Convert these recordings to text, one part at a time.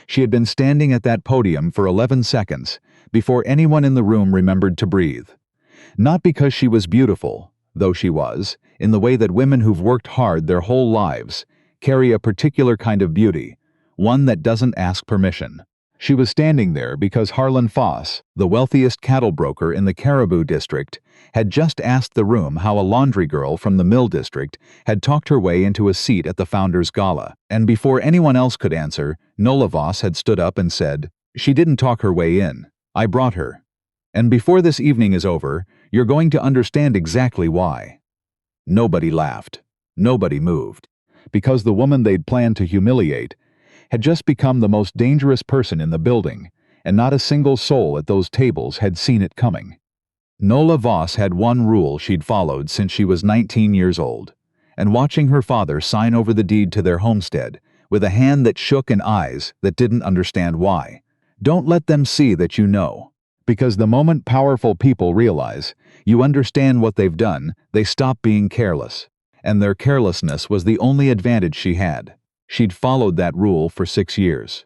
She had been standing at that podium for 11 seconds before anyone in the room remembered to breathe. Not because she was beautiful, though she was, in the way that women who've worked hard their whole lives carry a particular kind of beauty, one that doesn't ask permission. She was standing there because Nola Voss, the wealthiest cattle broker in the Caribou district, had just asked the room how a laundry girl from the Mill district had talked her way into a seat at the founders' gala. And before anyone else could answer, Nola Voss had stood up and said, "She didn't talk her way in. I brought her. And before this evening is over, you're going to understand exactly why." Nobody laughed. Nobody moved. Because the woman they'd planned to humiliate had just become the most dangerous person in the building, and not a single soul at those tables had seen it coming. Nola Voss had one rule she'd followed since she was 19 years old, and watching her father sign over the deed to their homestead with a hand that shook and eyes that didn't understand why. Don't let them see that you know, because the moment powerful people realize you understand what they've done, they stop being careless, and their carelessness was the only advantage she had. She'd followed that rule for 6 years.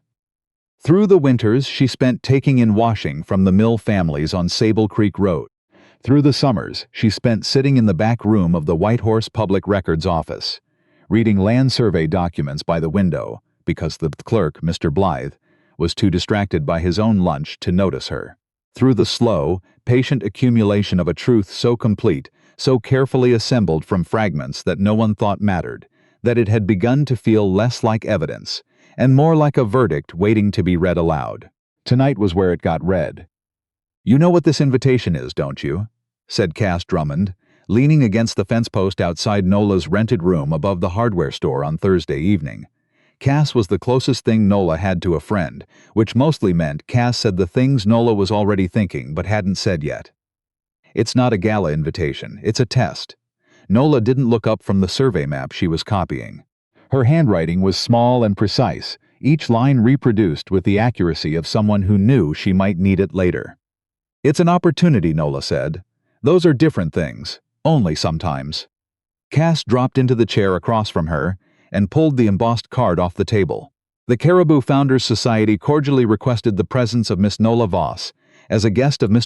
Through the winters she spent taking in washing from the Mill families on Sable Creek Road. Through the summers she spent sitting in the back room of the White Horse Public Records office, reading land survey documents by the window because the clerk, Mr. Blythe, was too distracted by his own lunch to notice her. Through the slow, patient accumulation of a truth so complete, so carefully assembled from fragments that no one thought mattered, that it had begun to feel less like evidence, and more like a verdict waiting to be read aloud. Tonight was where it got read. "You know what this invitation is, don't you?" said Cass Drummond, leaning against the fence post outside Nola's rented room above the hardware store on Thursday evening. Cass was the closest thing Nola had to a friend, which mostly meant Cass said the things Nola was already thinking but hadn't said yet. "It's not a gala invitation, it's a test." Nola didn't look up from the survey map she was copying. Her handwriting was small and precise, each line reproduced with the accuracy of someone who knew she might need it later. "It's an opportunity," Nola said. "Those are different things, only sometimes." Cass dropped into the chair across from her and pulled the embossed card off the table. The Caribou Founders Society cordially requested the presence of Miss Nola Voss as a guest of Miss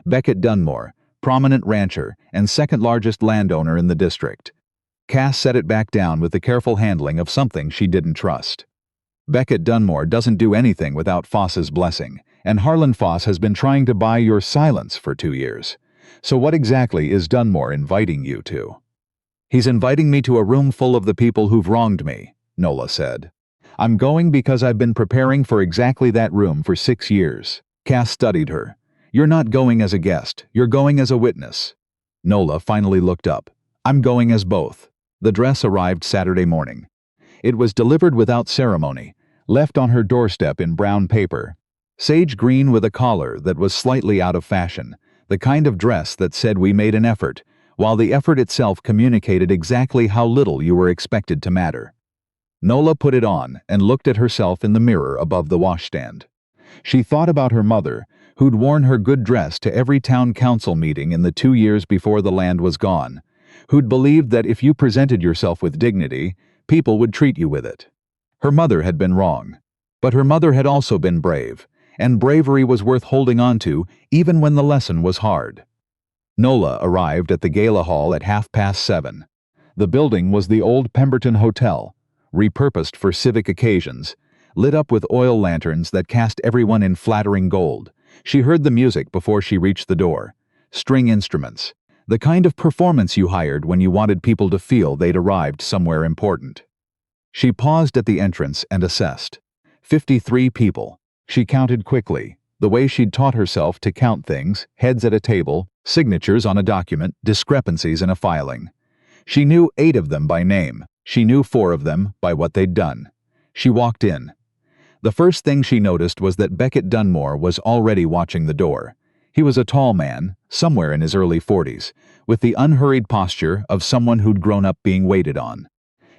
Beckett Dunmore, prominent rancher and second-largest landowner in the district. Cass set it back down with the careful handling of something she didn't trust. "Beckett Dunmore doesn't do anything without Voss's blessing, and Harlan Voss has been trying to buy your silence for 2 years. So what exactly is Dunmore inviting you to?" "He's inviting me to a room full of the people who've wronged me," Nola said. "I'm going because I've been preparing for exactly that room for 6 years. Cass studied her. "You're not going as a guest, you're going as a witness." Nola finally looked up. "I'm going as both." The dress arrived Saturday morning. It was delivered without ceremony, left on her doorstep in brown paper. Sage green with a collar that was slightly out of fashion, the kind of dress that said we made an effort, while the effort itself communicated exactly how little you were expected to matter. Nola put it on and looked at herself in the mirror above the washstand. She thought about her mother, who'd worn her good dress to every town council meeting in the 2 years before the land was gone, who'd believed that if you presented yourself with dignity, people would treat you with it. Her mother had been wrong, but her mother had also been brave, and bravery was worth holding on to even when the lesson was hard. Nola arrived at the gala hall at 7:30. The building was the old Pemberton Hotel, repurposed for civic occasions, lit up with oil lanterns that cast everyone in flattering gold. She heard the music before she reached the door. String instruments. The kind of performance you hired when you wanted people to feel they'd arrived somewhere important. She paused at the entrance and assessed. 53 people. She counted quickly, the way she'd taught herself to count things, heads at a table, signatures on a document, discrepancies in a filing. She knew 8 of them by name. She knew 4 of them by what they'd done. She walked in. The first thing she noticed was that Beckett Dunmore was already watching the door. He was a tall man, somewhere in his early 40s, with the unhurried posture of someone who'd grown up being waited on.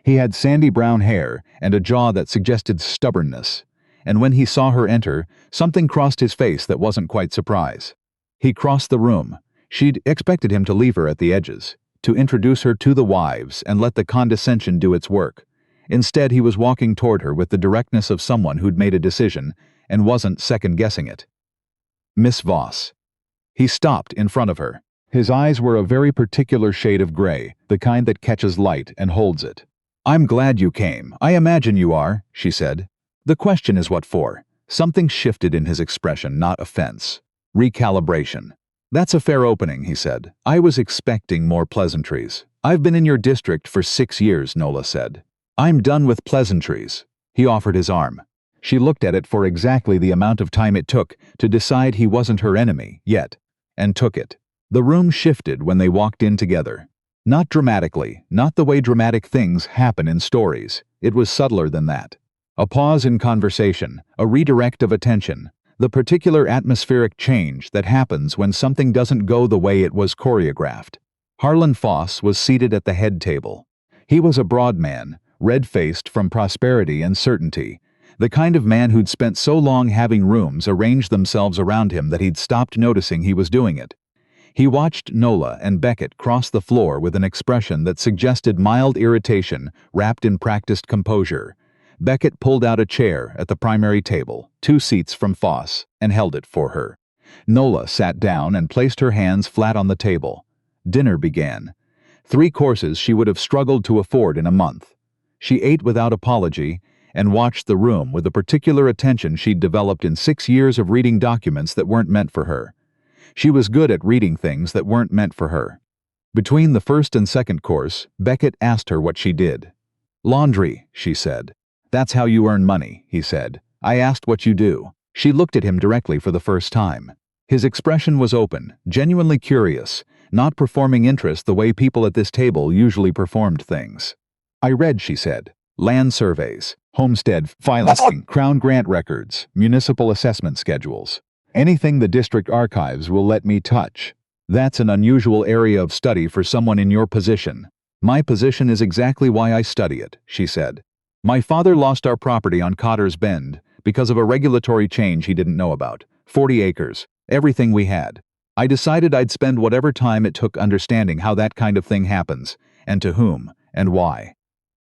He had sandy brown hair and a jaw that suggested stubbornness, and when he saw her enter, something crossed his face that wasn't quite surprise. He crossed the room. She'd expected him to leave her at the edges, to introduce her to the wives and let the condescension do its work. Instead, he was walking toward her with the directness of someone who'd made a decision and wasn't second-guessing it. Miss Voss. He stopped in front of her. His eyes were a very particular shade of gray, the kind that catches light and holds it. "I'm glad you came. I imagine you are," she said. "The question is what for?" Something shifted in his expression, not offense. Recalibration. "That's a fair opening," he said. "I was expecting more pleasantries." "I've been in your district for 6 years, Nola said. "I'm done with pleasantries." He offered his arm. She looked at it for exactly the amount of time it took to decide he wasn't her enemy, yet, and took it. The room shifted when they walked in together. Not dramatically, not the way dramatic things happen in stories. It was subtler than that. A pause in conversation, a redirect of attention, the particular atmospheric change that happens when something doesn't go the way it was choreographed. Harlan Voss was seated at the head table. He was a broad man, red-faced from prosperity and certainty, the kind of man who'd spent so long having rooms arrange themselves around him that he'd stopped noticing he was doing it. He watched Nola and Beckett cross the floor with an expression that suggested mild irritation wrapped in practiced composure. Beckett pulled out a chair at the primary table, 2 seats from Voss, and held it for her. Nola sat down and placed her hands flat on the table. Dinner began. 3 courses she would have struggled to afford in a month. She ate without apology and watched the room with the particular attention she'd developed in 6 years of reading documents that weren't meant for her. She was good at reading things that weren't meant for her. Between the first and second course, Beckett asked her what she did. "Laundry," she said. "That's how you earn money," he said. "I asked what you do." She looked at him directly for the first time. His expression was open, genuinely curious, not performing interest the way people at this table usually performed things. "I read," she said. "Land surveys, homestead filing, Crown grant records, municipal assessment schedules. Anything the district archives will let me touch. That's an unusual area of study for someone in your position." "My position is exactly why I study it," she said. "My father lost our property on Cotter's Bend because of a regulatory change he didn't know about. 40 acres, everything we had. I decided I'd spend whatever time it took understanding how that kind of thing happens, and to whom, and why."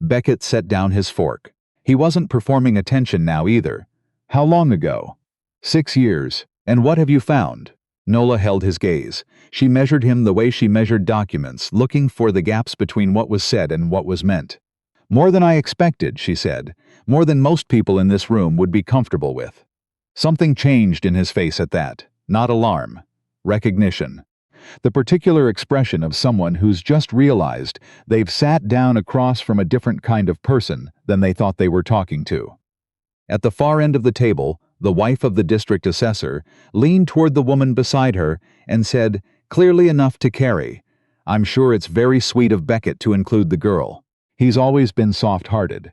Beckett set down his fork. He wasn't performing attention now either. "How long ago?" 6 years. "And what have you found?" Nola held his gaze. She measured him the way she measured documents, looking for the gaps between what was said and what was meant. "More than I expected," she said. "More than most people in this room would be comfortable with." Something changed in his face at that. Not alarm. Recognition. The particular expression of someone who's just realized they've sat down across from a different kind of person than they thought they were talking to. At the far end of the table, the wife of the district assessor leaned toward the woman beside her and said, clearly enough to carry, "I'm sure it's very sweet of Beckett to include the girl. He's always been soft-hearted."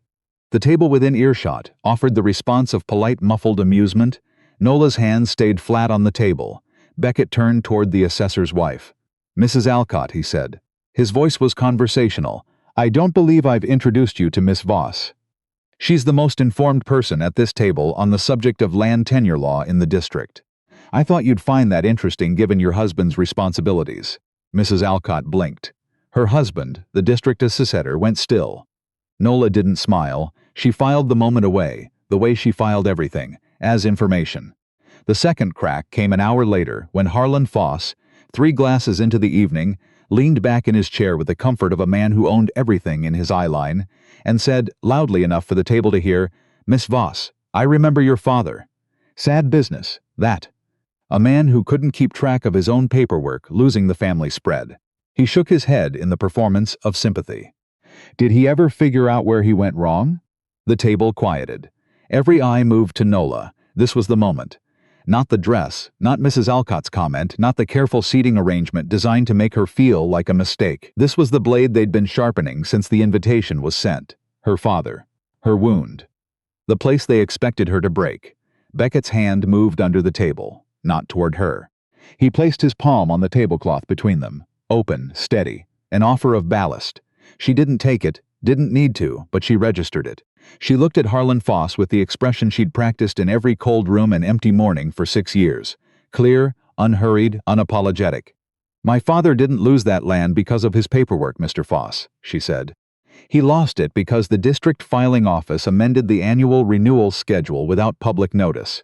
The table within earshot offered the response of polite muffled amusement. Nola's hands stayed flat on the table. Beckett turned toward the assessor's wife. "Mrs. Alcott," he said. His voice was conversational. "I don't believe I've introduced you to Miss Voss. She's the most informed person at this table on the subject of land tenure law in the district. I thought you'd find that interesting given your husband's responsibilities." Mrs. Alcott blinked. Her husband, the district assessor, went still. Nola didn't smile. She filed the moment away, the way she filed everything, as information. The second crack came an hour later when Harlan Voss, 3 glasses into the evening, leaned back in his chair with the comfort of a man who owned everything in his eye line, and said, loudly enough for the table to hear, "Miss Voss, I remember your father. Sad business, that. A man who couldn't keep track of his own paperwork, losing the family spread." He shook his head in the performance of sympathy. "Did he ever figure out where he went wrong?" The table quieted. Every eye moved to Nola. This was the moment. Not the dress, not Mrs. Alcott's comment, not the careful seating arrangement designed to make her feel like a mistake. This was the blade they'd been sharpening since the invitation was sent. Her father. Her wound. The place they expected her to break. Beckett's hand moved under the table, not toward her. He placed his palm on the tablecloth between them. Open, steady. An offer of ballast. She didn't take it, didn't need to, but she registered it. She looked at Harlan Voss with the expression she'd practiced in every cold room and empty morning for 6 years. Clear, unhurried, unapologetic. "My father didn't lose that land because of his paperwork, Mr. Voss," she said. He lost it because the district filing office amended the annual renewal schedule without public notice.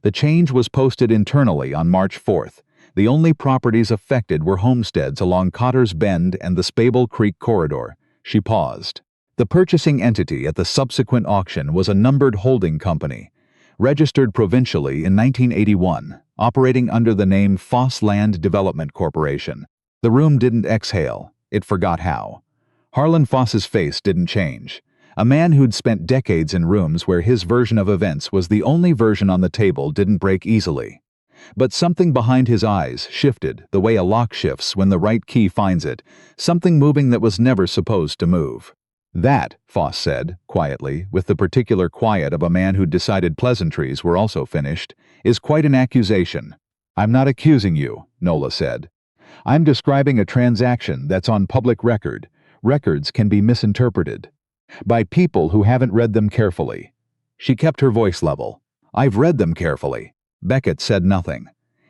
The change was posted internally on March 4th. The only properties affected were homesteads along Cotter's Bend and the Spable Creek corridor. She paused. The purchasing entity at the subsequent auction was a numbered holding company, registered provincially in 1981, operating under the name Voss Land Development Corporation. The room didn't exhale. It forgot how. Harlan Voss's face didn't change. A man who'd spent decades in rooms where his version of events was the only version on the table didn't break easily. But something behind his eyes shifted, the way a lock shifts when the right key finds it, something moving that was never supposed to move. "That," Voss said, quietly, with the particular quiet of a man who'd decided pleasantries were also finished, "is quite an accusation." "I'm not accusing you," Nola said. "I'm describing a transaction that's on public record. Records can be misinterpreted by people who haven't read them carefully." She kept her voice level. "I've read them carefully." Beckett said nothing.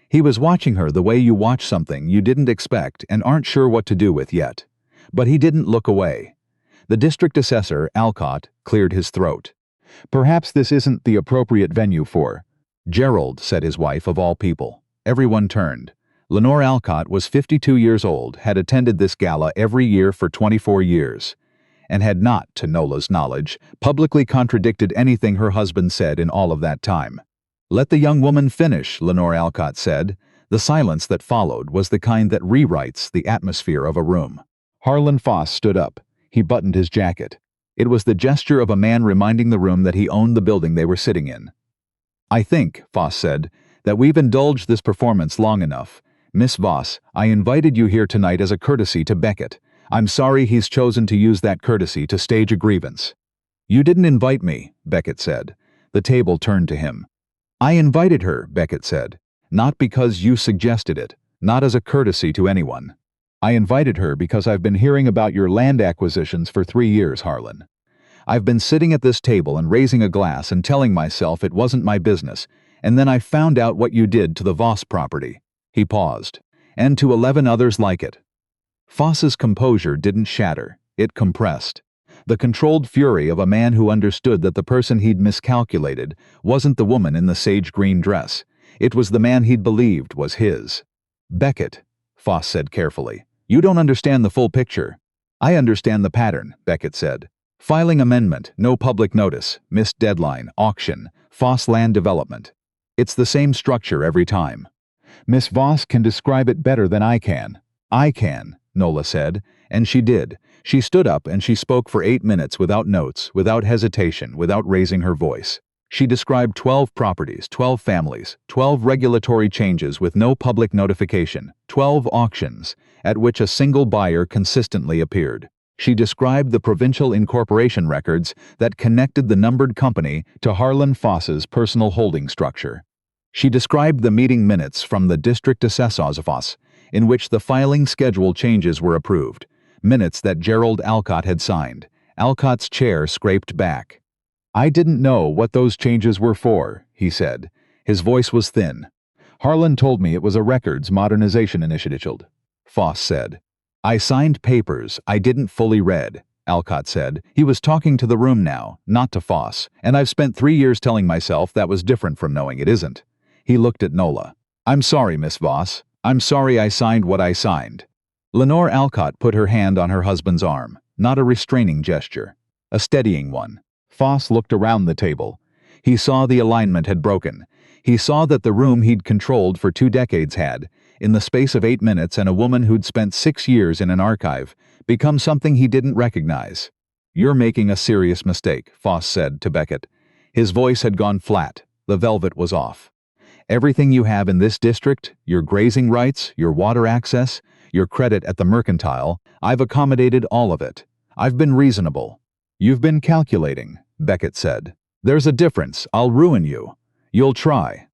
He was watching her the way you watch something you didn't expect and aren't sure what to do with yet. But he didn't look away. The district assessor, Alcott, cleared his throat. "Perhaps this isn't the appropriate venue for—" "Gerald," said his wife, of all people. Everyone turned. Lenore Alcott was 52 years old, had attended this gala every year for 24 years, and had not, to Nola's knowledge, publicly contradicted anything her husband said in all of that time. "Let the young woman finish," Lenore Alcott said. The silence that followed was the kind that rewrites the atmosphere of a room. Harlan Voss stood up. He buttoned his jacket. It was the gesture of a man reminding the room that he owned the building they were sitting in. "I think," Voss said, "that we've indulged this performance long enough. Miss Voss, I invited you here tonight as a courtesy to Beckett. I'm sorry he's chosen to use that courtesy to stage a grievance." "You didn't invite me," Beckett said. The table turned to him. "I invited her," Beckett said. "Not because you suggested it, not as a courtesy to anyone. I invited her because I've been hearing about your land acquisitions for 3 years, Harlan. I've been sitting at this table and raising a glass and telling myself it wasn't my business, and then I found out what you did to the Voss property." He paused. "And to 11 others like it." Voss's composure didn't shatter. It compressed. The controlled fury of a man who understood that the person he'd miscalculated wasn't the woman in the sage green dress. It was the man he'd believed was his. "Beckett," Voss said carefully, "you don't understand the full picture." "I understand the pattern," Beckett said. "Filing amendment, no public notice, missed deadline, auction, Voss land development. It's the same structure every time." "Miss Voss can describe it better than I can." "I can," Nola said, and she did. She stood up and she spoke for 8 minutes without notes, without hesitation, without raising her voice. She described 12 properties, 12 families, 12 regulatory changes with no public notification, 12 auctions, at which a single buyer consistently appeared. She described the provincial incorporation records that connected the numbered company to Harlan Voss's personal holding structure. She described the meeting minutes from the district assessor's office, in which the filing schedule changes were approved, minutes that Gerald Alcott had signed. Alcott's chair scraped back. "I didn't know what those changes were for," he said. His voice was thin. "Harlan told me it was a records modernization initiative," Voss said. "I signed papers I didn't fully read," Alcott said. He was talking to the room now, not to Voss, "and I've spent 3 years telling myself that was different from knowing it isn't." He looked at Nola. "I'm sorry, Miss Voss. I'm sorry I signed what I signed." Lenore Alcott put her hand on her husband's arm, not a restraining gesture, a steadying one. Voss looked around the table. He saw the alignment had broken. He saw that the room he'd controlled for 2 decades had, in the space of 8 minutes and a woman who'd spent 6 years in an archive, become something he didn't recognize. "You're making a serious mistake," Voss said to Beckett. His voice had gone flat. The velvet was off. "Everything you have in this district, your grazing rights, your water access, your credit at the mercantile, I've accommodated all of it. I've been reasonable." "You've been calculating," Beckett said. "There's a difference. I'll ruin you. You'll try."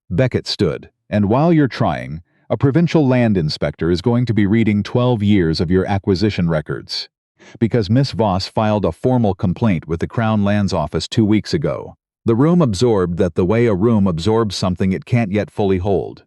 Beckett stood. "And while you're trying, a provincial land inspector is going to be reading 12 years of your acquisition records. Because Miss Voss filed a formal complaint with the Crown Lands Office 2 weeks ago. The room absorbed that the way a room absorbs something it can't yet fully hold."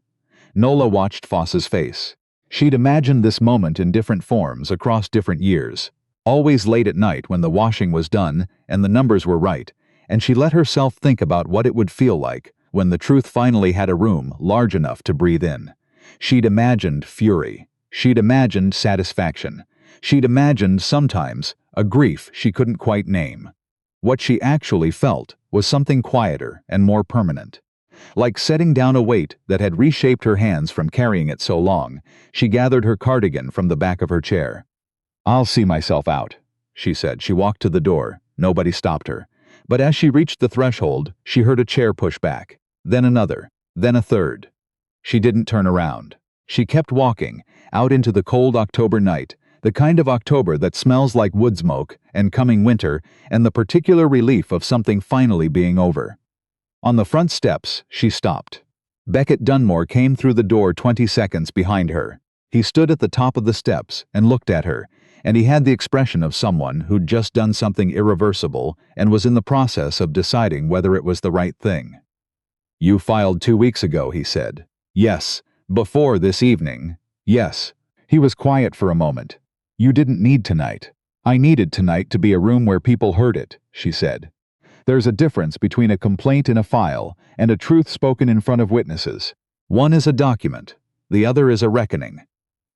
Nola watched Voss's face. She'd imagined this moment in different forms across different years. always late at night when the washing was done and the numbers were right, and she let herself think about what it would feel like when the truth finally had a room large enough to breathe in. She'd imagined fury. She'd imagined satisfaction. She'd imagined, sometimes, a grief she couldn't quite name. What she actually felt was something quieter and more permanent. Like setting down a weight that had reshaped her hands from carrying it so long, she gathered her cardigan from the back of her chair. "I'll see myself out," she said. She walked to the door. Nobody stopped her. But as she reached the threshold, she heard a chair push back. Then another. Then a third. She didn't turn around. She kept walking, out into the cold October night, the kind of October that smells like wood smoke and coming winter and the particular relief of something finally being over. On the front steps, she stopped. Beckett Dunmore came through the door 20 seconds behind her. He stood at the top of the steps and looked at her, and he had the expression of someone who'd just done something irreversible and was in the process of deciding whether it was the right thing. "You filed 2 weeks ago," he said. "Yes. Before this evening. Yes." He was quiet for a moment. "You didn't need tonight." "I needed tonight to be a room where people heard it," she said. "There's a difference between a complaint in a file and a truth spoken in front of witnesses. One is a document. The other is a reckoning."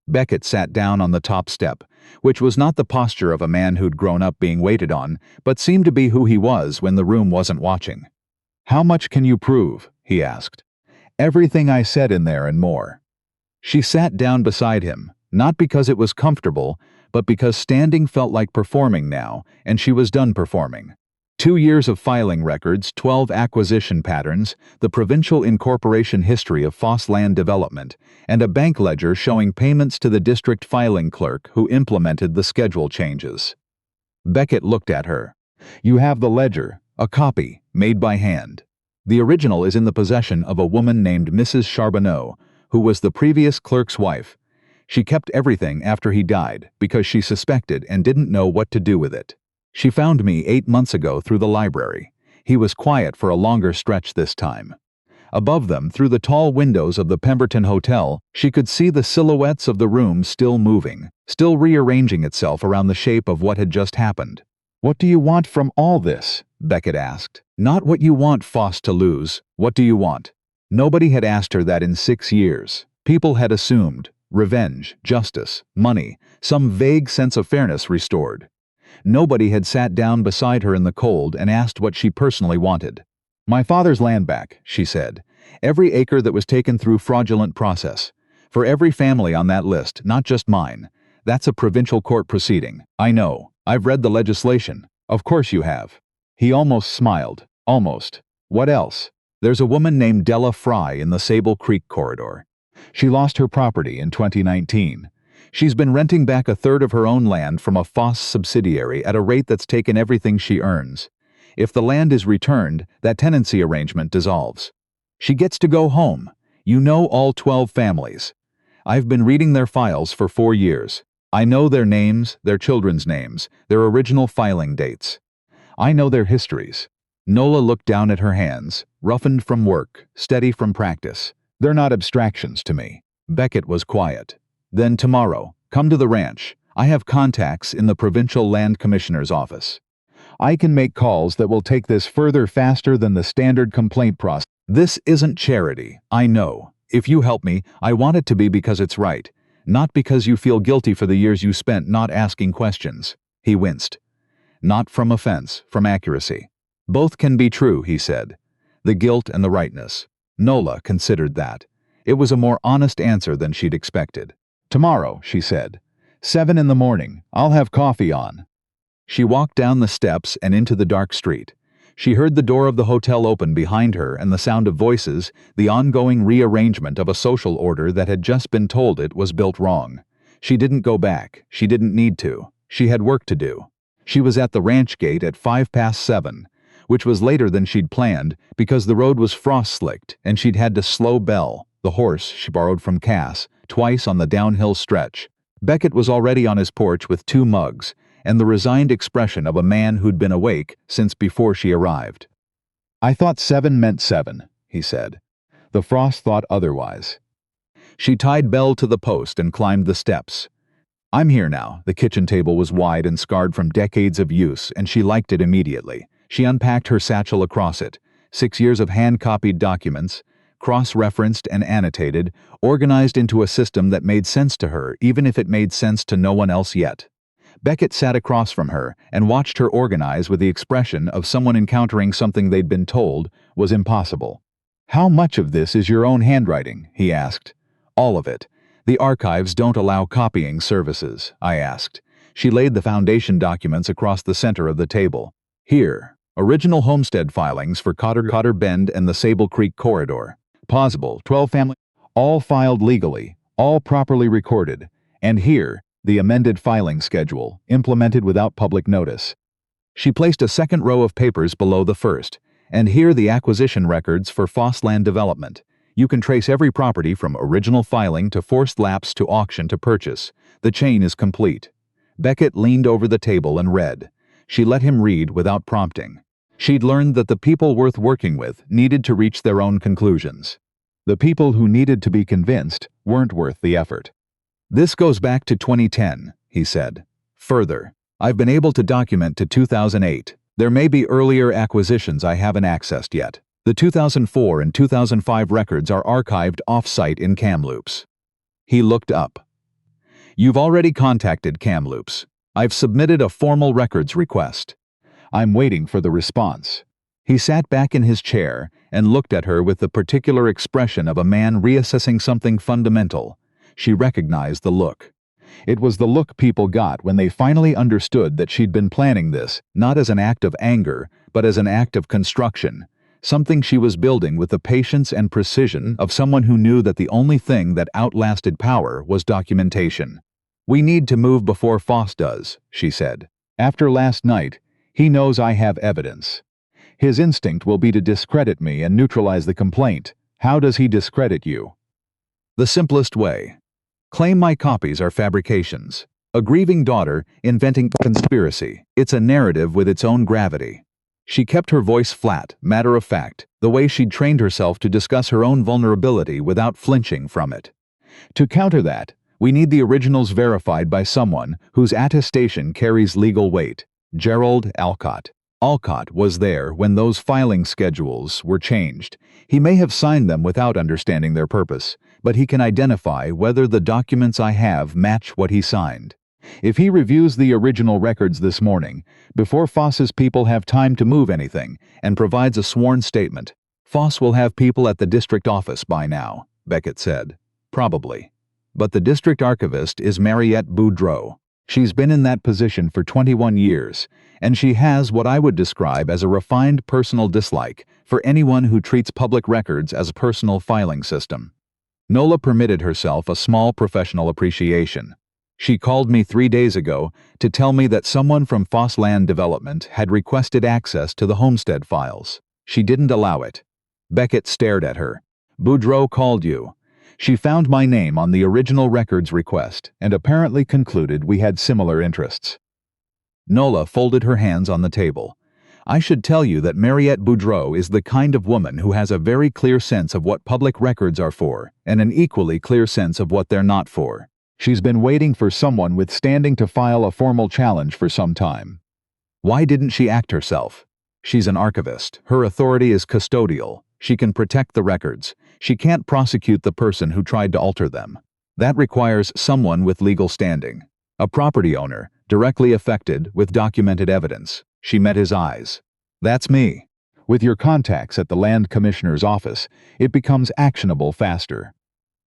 Beckett sat down on the top step, which was not the posture of a man who'd grown up being waited on, but seemed to be who he was when the room wasn't watching. "How much can you prove?" he asked. "Everything I said in there and more." She sat down beside him, not because it was comfortable, but because standing felt like performing now, and she was done performing. 2 years of filing records, 12 acquisition patterns, the provincial incorporation history of Foss Land Development, and a bank ledger showing payments to the district filing clerk who implemented the schedule changes. Beckett looked at her. "You have the ledger, a copy, made by hand. The original is in the possession of a woman named Mrs. Charbonneau, who was the previous clerk's wife. She kept everything after he died because she suspected and didn't know what to do with it. She found me 8 months ago through the library." He was quiet for a longer stretch this time. Above them, through the tall windows of the Pemberton Hotel, she could see the silhouettes of the room still moving, still rearranging itself around the shape of what had just happened. "What do you want from all this?" Beckett asked. "Not what you want Foss to lose. What do you want?" Nobody had asked her that in 6 years. People had assumed revenge, justice, money, some vague sense of fairness restored. Nobody had sat down beside her in the cold and asked what she personally wanted. "My father's land back," she said. "Every acre that was taken through fraudulent process. For every family on that list, not just mine. That's a provincial court proceeding. I know. I've read the legislation." "Of course you have." He almost smiled. "Almost. What else?" "There's a woman named Della Fry in the Sable Creek corridor. She lost her property in 2019. She's been renting back a third of her own land from a Foss subsidiary at a rate that's taken everything she earns. If the land is returned, that tenancy arrangement dissolves. She gets to go home. You know all 12 families. I've been reading their files for 4 years. I know their names, their children's names, their original filing dates. I know their histories." Nola looked down at her hands, roughened from work, steady from practice. "They're not abstractions to me." Beckett was quiet. "Then tomorrow, come to the ranch. I have contacts in the Provincial Land Commissioner's office. I can make calls that will take this further faster than the standard complaint process. This isn't charity, I know. If you help me, I want it to be because it's right, not because you feel guilty for the years you spent not asking questions." He winced. "Not from offense, from accuracy." "Both can be true," he said. "The guilt and the rightness." Nola considered that. It was a more honest answer than she'd expected. "Tomorrow," she said. 7 in the morning. I'll have coffee on." She walked down the steps and into the dark street. She heard the door of the hotel open behind her and the sound of voices, the ongoing rearrangement of a social order that had just been told it was built wrong. She didn't go back. She didn't need to. She had work to do. She was at the ranch gate at 7:05, which was later than she'd planned because the road was frost-slicked and she'd had to slow Belle, the horse she borrowed from Cass, twice on the downhill stretch. Beckett was already on his porch with 2 mugs and the resigned expression of a man who'd been awake since before she arrived. "I thought 7 meant 7, he said. The frost thought otherwise. She tied Belle to the post and climbed the steps. I'm here now. The kitchen table was wide and scarred from decades of use, and she liked it immediately. She unpacked her satchel across it. 6 years of hand-copied documents, cross-referenced and annotated, organized into a system that made sense to her, even if it made sense to no one else yet. Beckett sat across from her and watched her organize with the expression of someone encountering something they'd been told was impossible. "How much of this is your own handwriting?" he asked. "All of it. The archives don't allow copying services," I asked. She laid the foundation documents across the center of the table. "Here, original homestead filings for Cotter Bend and the Sable Creek Corridor. Possible, 12 family, all filed legally, all properly recorded. And here, the amended filing schedule, implemented without public notice." She placed a second row of papers below the first. "And here the acquisition records for Voss Land Development. You can trace every property from original filing to forced lapse to auction to purchase. The chain is complete." Beckett leaned over the table and read. She let him read without prompting. She'd learned that the people worth working with needed to reach their own conclusions. The people who needed to be convinced weren't worth the effort. "This goes back to 2010, he said. "Further, I've been able to document to 2008. There may be earlier acquisitions I haven't accessed yet. The 2004 and 2005 records are archived off-site in Kamloops." He looked up. "You've already contacted Kamloops. I've submitted a formal records request. I'm waiting for the response." He sat back in his chair and looked at her with the particular expression of a man reassessing something fundamental. She recognized the look. It was the look people got when they finally understood that she'd been planning this, not as an act of anger, but as an act of construction, something she was building with the patience and precision of someone who knew that the only thing that outlasted power was documentation. "We need to move before Voss does," she said. "After last night, he knows I have evidence. His instinct will be to discredit me and neutralize the complaint. How does he discredit you?" "The simplest way. Claim my copies are fabrications. A grieving daughter inventing conspiracy. It's a narrative with its own gravity." She kept her voice flat, matter-of-fact, the way she'd trained herself to discuss her own vulnerability without flinching from it. "To counter that, we need the originals verified by someone whose attestation carries legal weight. Gerald Alcott. Alcott was there when those filing schedules were changed. He may have signed them without understanding their purpose, but he can identify whether the documents I have match what he signed. If he reviews the original records this morning, before Voss's people have time to move anything, and provides a sworn statement, Voss will have people at the district office by now," Beckett said. "Probably. But the district archivist is Mariette Boudreau. She's been in that position for 21 years, and she has what I would describe as a refined personal dislike for anyone who treats public records as a personal filing system." Nola permitted herself a small professional appreciation. "She called me 3 days ago to tell me that someone from Voss Land Development had requested access to the homestead files. She didn't allow it." Beckett stared at her. "Boudreau called you. She found my name on the original records request and apparently concluded we had similar interests." Nola folded her hands on the table. "I should tell you that Mariette Boudreau is the kind of woman who has a very clear sense of what public records are for and an equally clear sense of what they're not for. She's been waiting for someone with standing to file a formal challenge for some time. Why didn't she act herself? She's an archivist. Her authority is custodial. She can protect the records. She can't prosecute the person who tried to alter them. That requires someone with legal standing. A property owner, directly affected, with documented evidence." She met his eyes. "That's me. With your contacts at the Land Commissioner's office, it becomes actionable faster."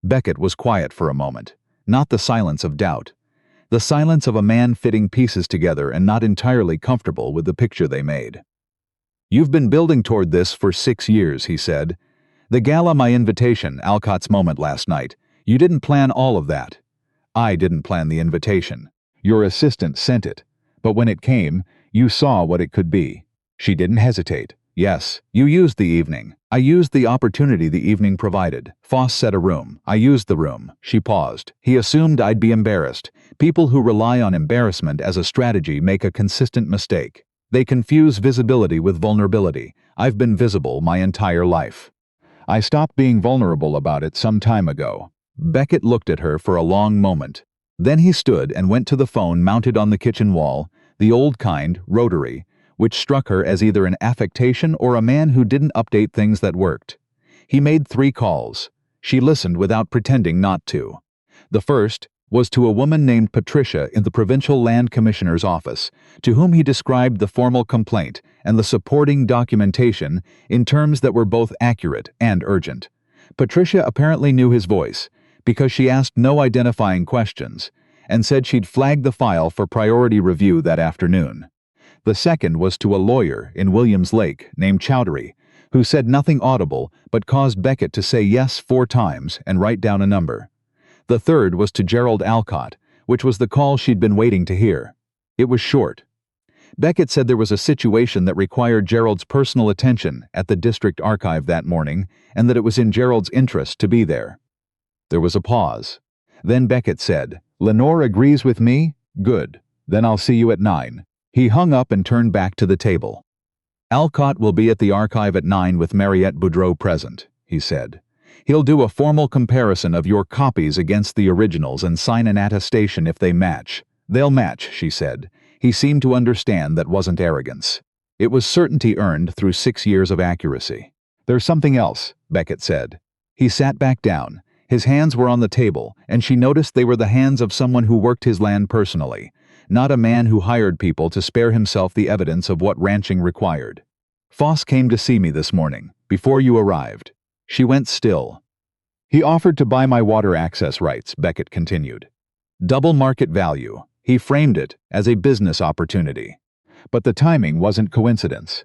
Beckett was quiet for a moment. Not the silence of doubt. The silence of a man fitting pieces together and not entirely comfortable with the picture they made. "You've been building toward this for 6 years, he said. "The gala, my invitation, Alcott's moment last night. You didn't plan all of that." "I didn't plan the invitation. Your assistant sent it. But when it came, you saw what it could be." She didn't hesitate. "Yes, you used the evening. I used the opportunity the evening provided. Voss set a room. I used the room." She paused. "He assumed I'd be embarrassed. People who rely on embarrassment as a strategy make a consistent mistake. They confuse visibility with vulnerability. I've been visible my entire life. I stopped being vulnerable about it some time ago." Beckett looked at her for a long moment. Then he stood and went to the phone mounted on the kitchen wall, the old kind, rotary, which struck her as either an affectation or a man who didn't update things that worked. He made 3 calls. She listened without pretending not to. The first was to a woman named Patricia in the Provincial Land Commissioner's office, to whom he described the formal complaint and the supporting documentation in terms that were both accurate and urgent. Patricia apparently knew his voice, because she asked no identifying questions, and said she'd flagged the file for priority review that afternoon. The second was to a lawyer in Williams Lake named Chowdhury, who said nothing audible but caused Beckett to say yes 4 times and write down a number. The third was to Gerald Alcott, which was the call she'd been waiting to hear. It was short. Beckett said there was a situation that required Gerald's personal attention at the district archive that morning, and that it was in Gerald's interest to be there. There was a pause. Then Beckett said, "Lenore agrees with me? Good. Then I'll see you at 9. He hung up and turned back to the table. "Alcott will be at the archive at 9 with Mariette Boudreau present," he said. "He'll do a formal comparison of your copies against the originals and sign an attestation if they match." "They'll match," she said. He seemed to understand that wasn't arrogance. It was certainty earned through 6 years of accuracy. "There's something else," Beckett said. He sat back down. His hands were on the table, and she noticed they were the hands of someone who worked his land personally, not a man who hired people to spare himself the evidence of what ranching required. "Voss came to see me this morning, before you arrived." She went still. "He offered to buy my water access rights," Beckett continued. "Double market value. He framed it as a business opportunity. But the timing wasn't coincidence.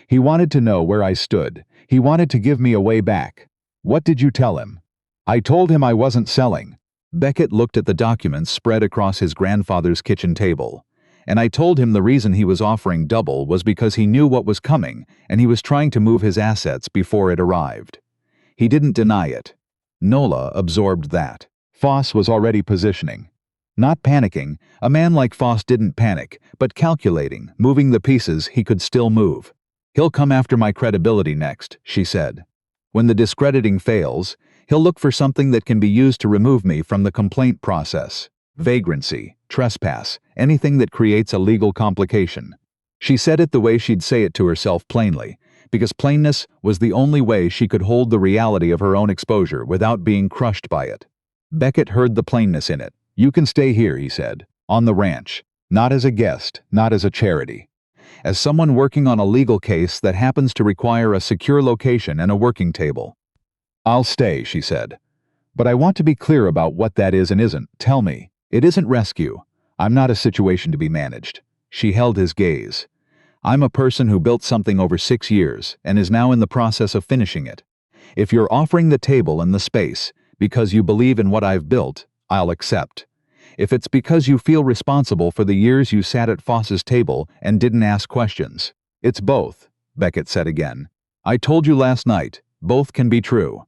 He wanted to know where I stood. He wanted to give me a way back." "What did you tell him?" "I told him I wasn't selling." Beckett looked at the documents spread across his grandfather's kitchen table. "And I told him the reason he was offering double was because he knew what was coming and he was trying to move his assets before it arrived." He didn't deny it. Nola absorbed that. Voss was already positioning. Not panicking, a man like Voss didn't panic, but calculating, moving the pieces he could still move. "He'll come after my credibility next," she said. "When the discrediting fails, he'll look for something that can be used to remove me from the complaint process. Vagrancy, trespass, anything that creates a legal complication." She said it the way she'd say it to herself plainly, because plainness was the only way she could hold the reality of her own exposure without being crushed by it. Beckett heard the plainness in it. "You can stay here," he said, "on the ranch. Not as a guest, not as a charity. As someone working on a legal case that happens to require a secure location and a working table." "I'll stay," she said. "But I want to be clear about what that is and isn't. Tell me." "It isn't rescue. I'm not a situation to be managed." She held his gaze. "I'm a person who built something over 6 years and is now in the process of finishing it. If you're offering the table and the space because you believe in what I've built, I'll accept. If it's because you feel responsible for the years you sat at Voss's table and didn't ask questions." "It's both," Beckett said again. "I told you last night, both can be true."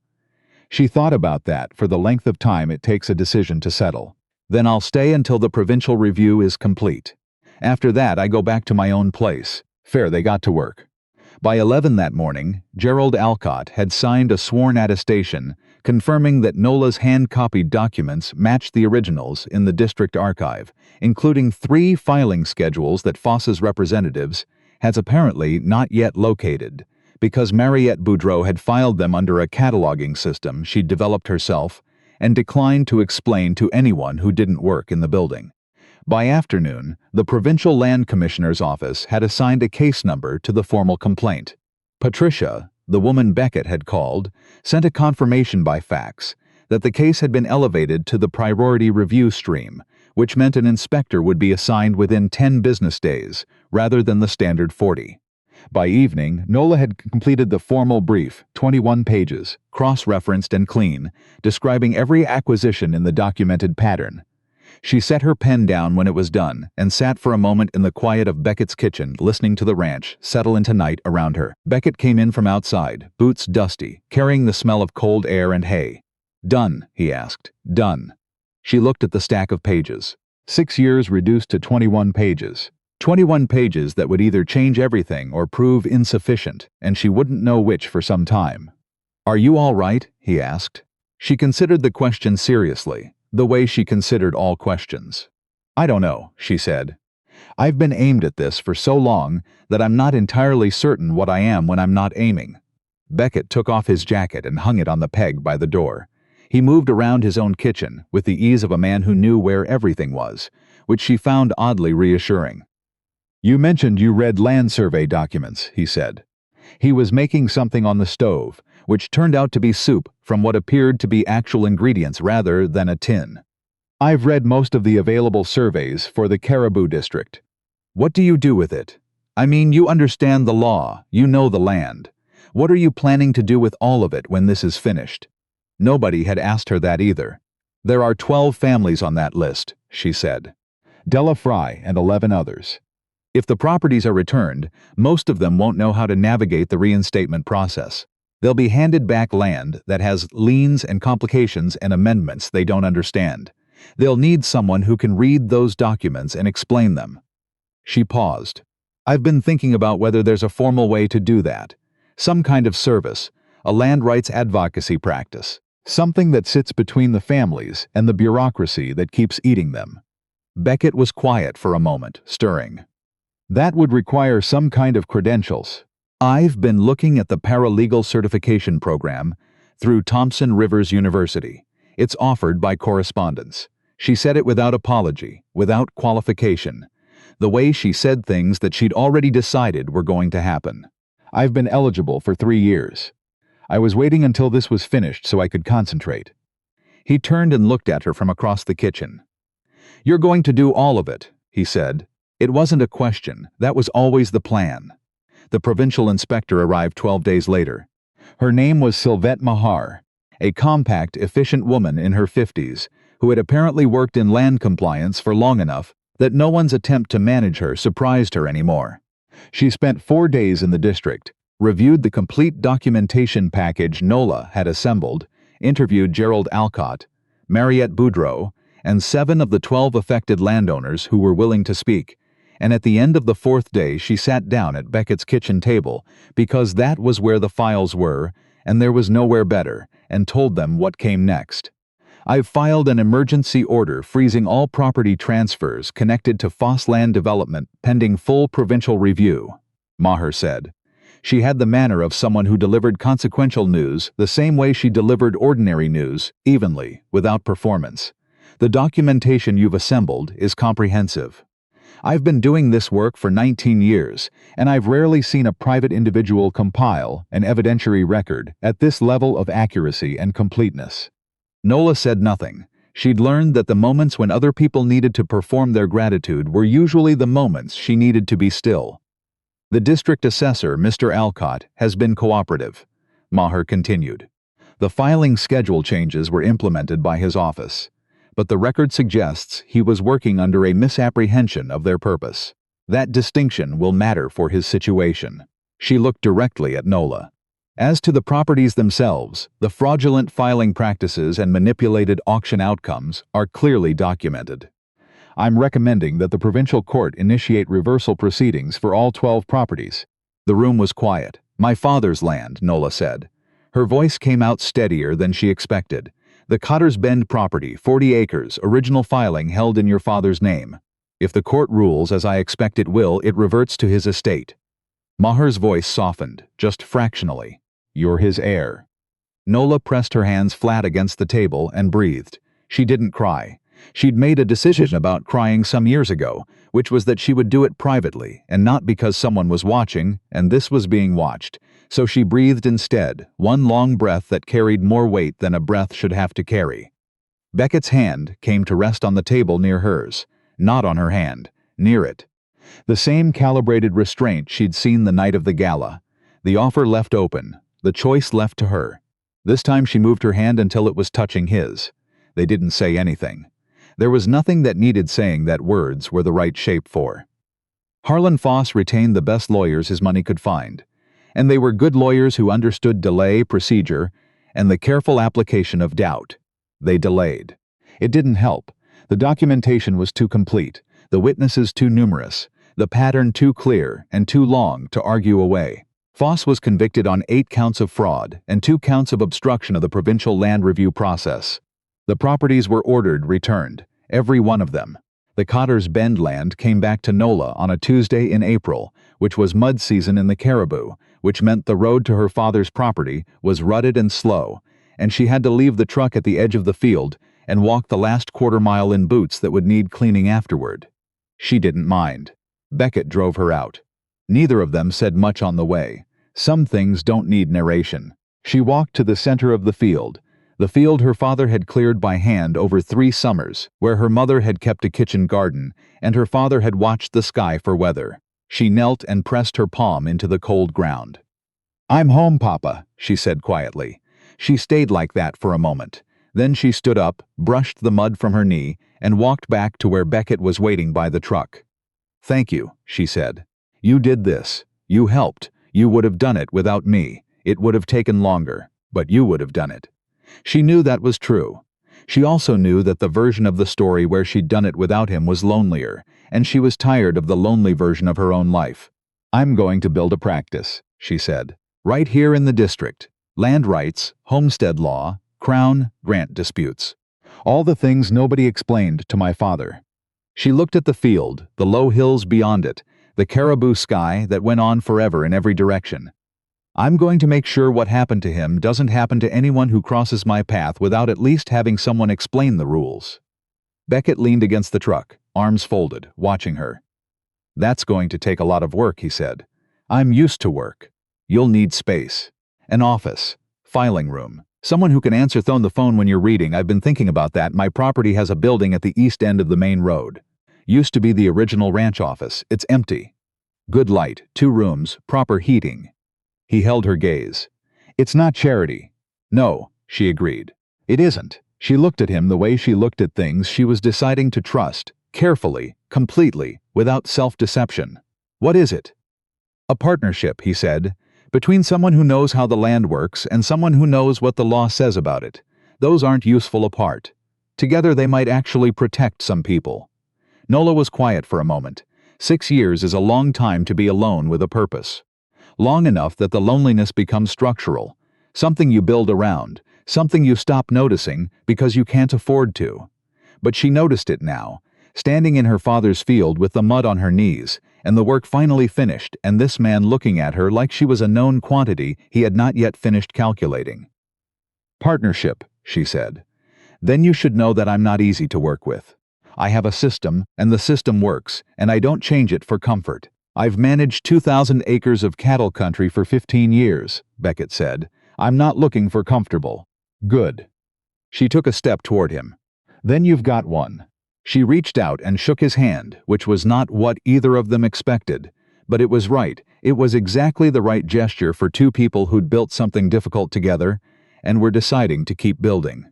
She thought about that for the length of time it takes a decision to settle. "Then I'll stay until the provincial review is complete. After that, I go back to my own place." Fair, they got to work. By 11 that morning, Gerald Alcott had signed a sworn attestation confirming that Nola's hand-copied documents matched the originals in the district archive, including 3 filing schedules that Voss's representatives has apparently not yet located, because Mariette Boudreau had filed them under a cataloging system she'd developed herself and declined to explain to anyone who didn't work in the building. By afternoon, the Provincial Land Commissioner's office had assigned a case number to the formal complaint. Patricia, the woman Beckett had called, sent a confirmation by fax that the case had been elevated to the priority review stream, which meant an inspector would be assigned within 10 business days, rather than the standard 40. By evening, Nola had completed the formal brief, 21 pages, cross-referenced and clean, describing every acquisition in the documented pattern. She set her pen down when it was done and sat for a moment in the quiet of Beckett's kitchen, listening to the ranch settle into night around her. Beckett came in from outside, boots dusty, carrying the smell of cold air and hay. "Done?" he asked. "Done." She looked at the stack of pages. 6 years reduced to 21 pages. 21 pages that would either change everything or prove insufficient, and she wouldn't know which for some time. "Are you all right?" he asked. She considered the question seriously, the way she considered all questions. "I don't know," she said. "I've been aimed at this for so long that I'm not entirely certain what I am when I'm not aiming." Beckett took off his jacket and hung it on the peg by the door. He moved around his own kitchen with the ease of a man who knew where everything was, which she found oddly reassuring. "You mentioned you read land survey documents," he said. He was making something on the stove, which turned out to be soup from what appeared to be actual ingredients rather than a tin. "I've read most of the available surveys for the Caribou District." "What do you do with it? I mean, you understand the law, you know the land. What are you planning to do with all of it when this is finished?" Nobody had asked her that either. "There are 12 families on that list," she said. "Della Fry and 11 others. If the properties are returned, most of them won't know how to navigate the reinstatement process. They'll be handed back land that has liens and complications and amendments they don't understand. They'll need someone who can read those documents and explain them." She paused. "I've been thinking about whether there's a formal way to do that. Some kind of service, a land rights advocacy practice. Something that sits between the families and the bureaucracy that keeps eating them." Beckett was quiet for a moment, stirring. "That would require some kind of credentials. I've been looking at the paralegal certification program through Thompson Rivers University. It's offered by correspondence." She said it without apology, without qualification. The way she said things that she'd already decided were going to happen. "I've been eligible for 3 years. I was waiting until this was finished so I could concentrate." He turned and looked at her from across the kitchen. "You're going to do all of it," he said. It wasn't a question, that was always the plan. The provincial inspector arrived 12 days later. Her name was Sylvette Mahar, a compact, efficient woman in her 50s, who had apparently worked in land compliance for long enough that no one's attempt to manage her surprised her anymore. She spent 4 days in the district, reviewed the complete documentation package Nola had assembled, interviewed Gerald Alcott, Mariette Boudreau, and 7 of the 12 affected landowners who were willing to speak, and at the end of the 4th day she sat down at Beckett's kitchen table because that was where the files were and there was nowhere better, and told them what came next. "I've filed an emergency order freezing all property transfers connected to Voss land development pending full provincial review," Maher said. She had the manner of someone who delivered consequential news the same way she delivered ordinary news, evenly, without performance. "The documentation you've assembled is comprehensive. I've been doing this work for 19 years, and I've rarely seen a private individual compile an evidentiary record at this level of accuracy and completeness." Nola said nothing. She'd learned that the moments when other people needed to perform their gratitude were usually the moments she needed to be still. "The district assessor, Mr. Alcott, has been cooperative," Maher continued. "The filing schedule changes were implemented by his office, but the record suggests he was working under a misapprehension of their purpose. That distinction will matter for his situation." She looked directly at Nola. "As to the properties themselves, the fraudulent filing practices and manipulated auction outcomes are clearly documented. I'm recommending that the provincial court initiate reversal proceedings for all 12 properties." The room was quiet. "My father's land," Nola said. Her voice came out steadier than she expected. "The Cotter's Bend property, 40 acres, original filing held in your father's name. If the court rules, as I expect it will, it reverts to his estate." Maher's voice softened, just fractionally. "You're his heir." Nola pressed her hands flat against the table and breathed. She didn't cry. She'd made a decision about crying some years ago, which was that she would do it privately and not because someone was watching, and this was being watched. So she breathed instead, one long breath that carried more weight than a breath should have to carry. Beckett's hand came to rest on the table near hers, not on her hand, near it. The same calibrated restraint she'd seen the night of the gala. The offer left open, the choice left to her. This time she moved her hand until it was touching his. They didn't say anything. There was nothing that needed saying that words were the right shape for. Harlan Voss retained the best lawyers his money could find, and they were good lawyers who understood delay, procedure, and the careful application of doubt. They delayed. It didn't help. The documentation was too complete, the witnesses too numerous, the pattern too clear and too long to argue away. Voss was convicted on 8 counts of fraud and 2 counts of obstruction of the provincial land review process. The properties were ordered returned, every one of them. The Cotter's Bend land came back to Nola on a Tuesday in April, which was mud season in the Caribou, which meant the road to her father's property was rutted and slow, and she had to leave the truck at the edge of the field and walk the last quarter-mile in boots that would need cleaning afterward. She didn't mind. Beckett drove her out. Neither of them said much on the way. Some things don't need narration. She walked to the center of the field her father had cleared by hand over 3 summers, where her mother had kept a kitchen garden, and her father had watched the sky for weather. She knelt and pressed her palm into the cold ground. "I'm home, Papa," she said quietly. She stayed like that for a moment. Then she stood up, brushed the mud from her knee, and walked back to where Beckett was waiting by the truck. "Thank you," she said. "You did this. You helped. You would have done it without me. It would have taken longer, but you would have done it." She knew that was true. She also knew that the version of the story where she'd done it without him was lonelier, and she was tired of the lonely version of her own life. "I'm going to build a practice," she said. "Right here in the district. Land rights, homestead law, crown, grant disputes. All the things nobody explained to my father." She looked at the field, the low hills beyond it, the Caribou sky that went on forever in every direction. "I'm going to make sure what happened to him doesn't happen to anyone who crosses my path without at least having someone explain the rules." Beckett leaned against the truck, arms folded, watching her. "That's going to take a lot of work," he said. "I'm used to work. You'll need space. An office. Filing room. Someone who can answer the phone when you're reading. I've been thinking about that. My property has a building at the east end of the main road. Used to be the original ranch office. It's empty. Good light, 2 rooms, proper heating." He held her gaze. "It's not charity." "No," she agreed. "It isn't." She looked at him the way she looked at things she was deciding to trust, carefully, completely, without self-deception. "What is it?" "A partnership," he said, "between someone who knows how the land works and someone who knows what the law says about it. Those aren't useful apart. Together they might actually protect some people." Nola was quiet for a moment. 6 years is a long time to be alone with a purpose. Long enough that the loneliness becomes structural, something you build around, something you stop noticing because you can't afford to. But she noticed it now, standing in her father's field with the mud on her knees, and the work finally finished, and this man looking at her like she was a known quantity he had not yet finished calculating. "Partnership," she said. "Then you should know that I'm not easy to work with. I have a system, and the system works, and I don't change it for comfort. I've managed 2,000 acres of cattle country for 15 years, Beckett said. "I'm not looking for comfortable." "Good." She took a step toward him. "Then you've got one." She reached out and shook his hand, which was not what either of them expected. But it was right. It was exactly the right gesture for 2 people who'd built something difficult together and were deciding to keep building.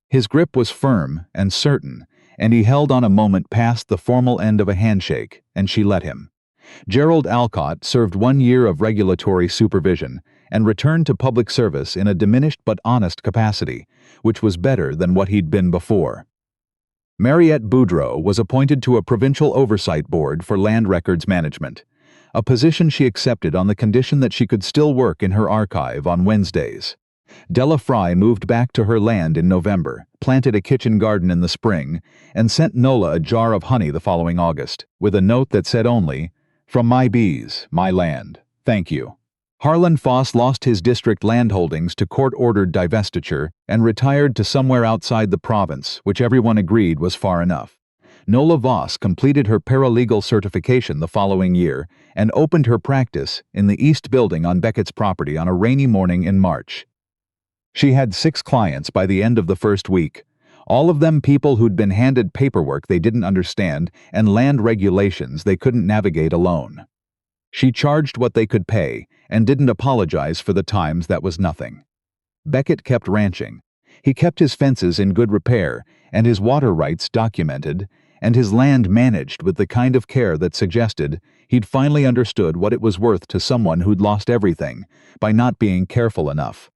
His grip was firm and certain, and he held on a moment past the formal end of a handshake, and she let him. Gerald Alcott served 1 year of regulatory supervision and returned to public service in a diminished but honest capacity, which was better than what he'd been before. Mariette Boudreau was appointed to a provincial oversight board for land records management, a position she accepted on the condition that she could still work in her archive on Wednesdays. Della Fry moved back to her land in November, planted a kitchen garden in the spring, and sent Nola a jar of honey the following August, with a note that said only, "From my bees, my land. Thank you." Harlan Foss lost his district landholdings to court-ordered divestiture and retired to somewhere outside the province, which everyone agreed was far enough. Nola Voss completed her paralegal certification the following year and opened her practice in the East Building on Beckett's property on a rainy morning in March. She had 6 clients by the end of the first week, all of them people who'd been handed paperwork they didn't understand and land regulations they couldn't navigate alone. She charged what they could pay and didn't apologize for the times that was nothing. Beckett kept ranching. He kept his fences in good repair and his water rights documented and his land managed with the kind of care that suggested he'd finally understood what it was worth to someone who'd lost everything by not being careful enough.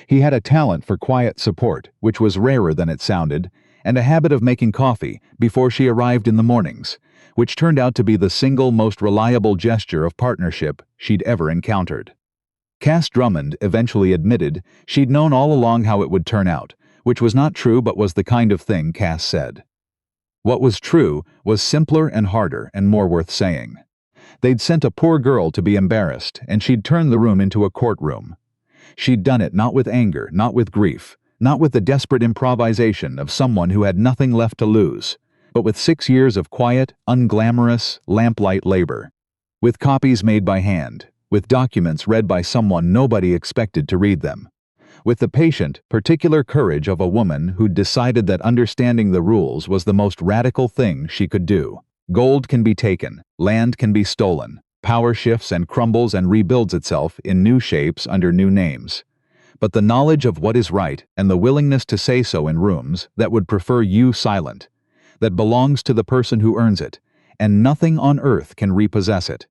He had a talent for quiet support, which was rarer than it sounded, and a habit of making coffee before she arrived in the mornings, which turned out to be the single most reliable gesture of partnership she'd ever encountered. Cass Drummond eventually admitted she'd known all along how it would turn out, which was not true but was the kind of thing Cass said. What was true was simpler and harder and more worth saying. They'd sent a poor girl to be embarrassed, and she'd turned the room into a courtroom. She'd done it not with anger, not with grief, not with the desperate improvisation of someone who had nothing left to lose, but with 6 years of quiet, unglamorous, lamplight labor. With copies made by hand, with documents read by someone nobody expected to read them. With the patient, particular courage of a woman who'd decided that understanding the rules was the most radical thing she could do. Gold can be taken, land can be stolen, power shifts and crumbles and rebuilds itself in new shapes under new names. But the knowledge of what is right and the willingness to say so in rooms that would prefer you silent, that belongs to the person who earns it, and nothing on earth can repossess it.